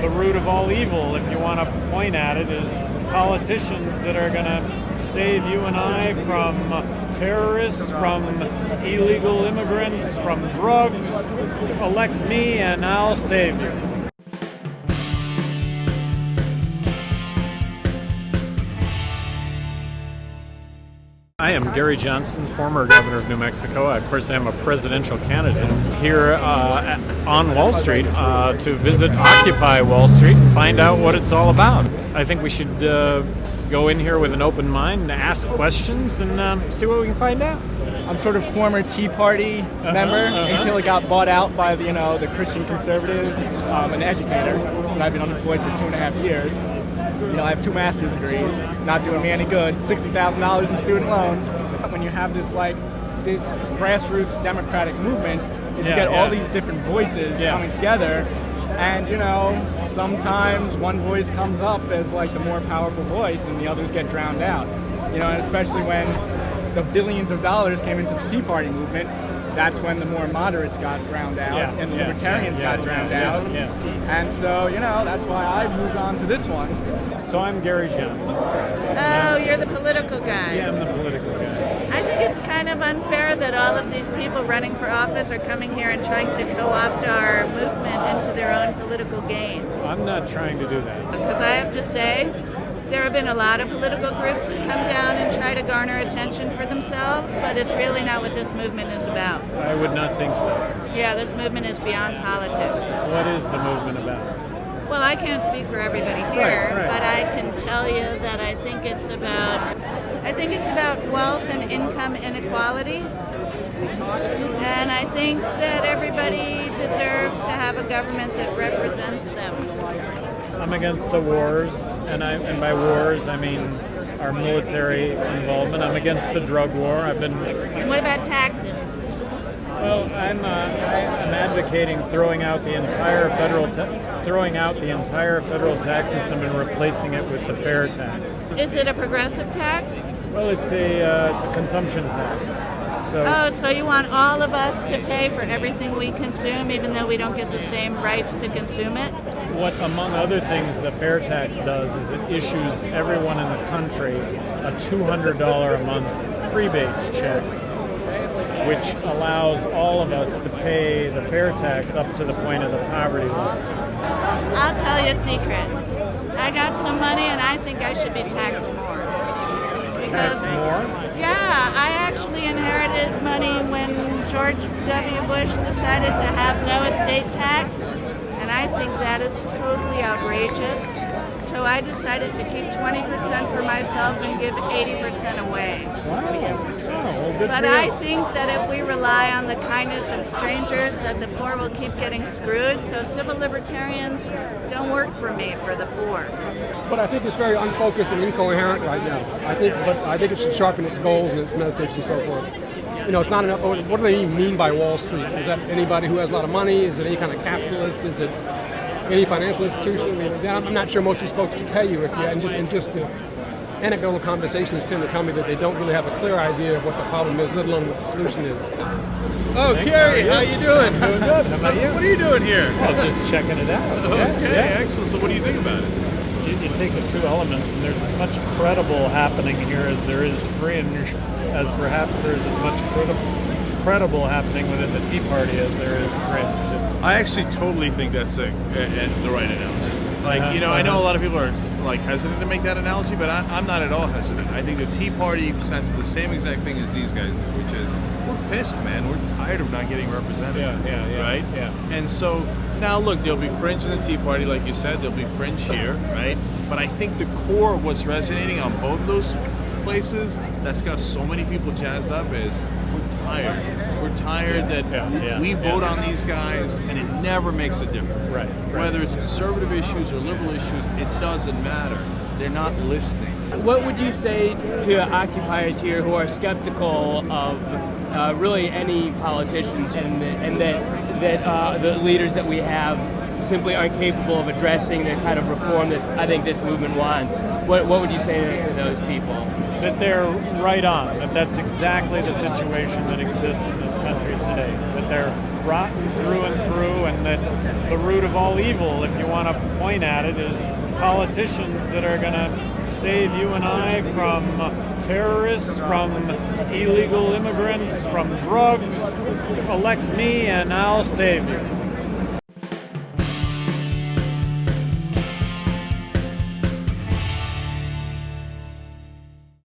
The root of all evil, if you want to point at it, is politicians that are going to save you and I from terrorists, from illegal immigrants, from drugs. Elect me and I'll save you. I am Gary Johnson, former governor of New Mexico. Of course, I am a presidential candidate here on Wall Street to visit Occupy Wall Street and find out what it's all about. I think we should go in here with an open mind and ask questions and see what we can find out. I'm sort of former Tea Party member until it got bought out by the Christian conservatives. I'm an educator, and I've been unemployed for 2.5 years. I have 2 master's degrees, not doing me any good, $60,000 in student loans. When you have this grassroots democratic movement, you get all these different voices coming together, and sometimes one voice comes up as the more powerful voice and the others get drowned out. And especially when the billions of dollars came into the Tea Party movement, that's when the more moderates got drowned out and the libertarians got drowned out. And so, that's why I moved on to this one. So I'm Gary Johnson. Oh, you're the political guy. Yeah, I'm the political guy. I think it's kind of unfair that all of these people running for office are coming here and trying to co-opt our movement into their own political gain. I'm not trying to do that. Because I have to say, there have been a lot of political groups that come down and try to garner attention for themselves, but it's really not what this movement is about. I would not think so. Yeah, this movement is beyond politics. What is the movement about? Well, I can't speak for everybody here, Right. but I can tell you that I think it's about wealth and income inequality. And I think that everybody deserves to have a government that represents them. I'm against the wars, and by wars I mean our military involvement. I'm against the drug war. What about taxes? Well, I'm advocating throwing out the entire federal tax system and replacing it with the fair tax. Is it a progressive tax? Well, it's a consumption tax. So you want all of us to pay for everything we consume, even though we don't get the same rights to consume it? What, among other things, the fair tax does is it issues everyone in the country a $200 a month rebate check, which allows all of us to pay the fair tax up to the point of the poverty line. I'll tell you a secret. I got some money and I think I should be taxed more. Taxed more? Yeah, I actually inherited money when George W. Bush decided to have no estate tax, and I think that is totally outrageous. So I decided to keep 20% for myself and give 80% away. Wow. Well, good But for you. I think that if we rely on the kindness of strangers, that the poor will keep getting screwed. So civil libertarians don't work for me, for the poor. But I think it's very unfocused and incoherent right now. I think it should sharpen its goals and its message and so forth. It's not enough. What do they even mean by Wall Street? Is that anybody who has a lot of money? Is it any kind of capitalist? Is it any financial institution? I'm not sure most of these folks can tell you. Just the anecdotal conversations tend to tell me that they don't really have a clear idea of what the problem is, let alone what the solution is. Oh, Gary, how you doing? Doing good. How about you? What are you doing here? Well, just checking it out. Okay, excellent. So what do you think about it? You take the two elements, and there's as much credible happening here as there is fringe, as perhaps there's as much credible happening within the Tea Party as there is fringe. I actually totally think that's the right analogy. I know a lot of people are hesitant to make that analogy, but I'm not at all hesitant. I think the Tea Party says the same exact thing as these guys, which is we're pissed, man. We're tired of not getting represented. Right? Yeah. And so now, look, there'll be fringe in the Tea Party, like you said. There'll be fringe here, right? But I think the core of what's resonating on both those places that's got so many people jazzed up is we're tired. We're tired that we vote on these guys and it never makes a difference. Right. Whether it's conservative issues or liberal issues, it doesn't matter. They're not listening. What would you say to occupiers here who are skeptical of really any politicians and that the leaders that we have simply aren't capable of addressing the kind of reform that I think this movement wants? What would you say to those people? That they're right on, that's exactly the situation that exists in this country today, that they're rotten through and through, and that the root of all evil, if you want to point at it, is politicians that are going to save you and I from terrorists, from illegal immigrants, from drugs. Elect me and I'll save you.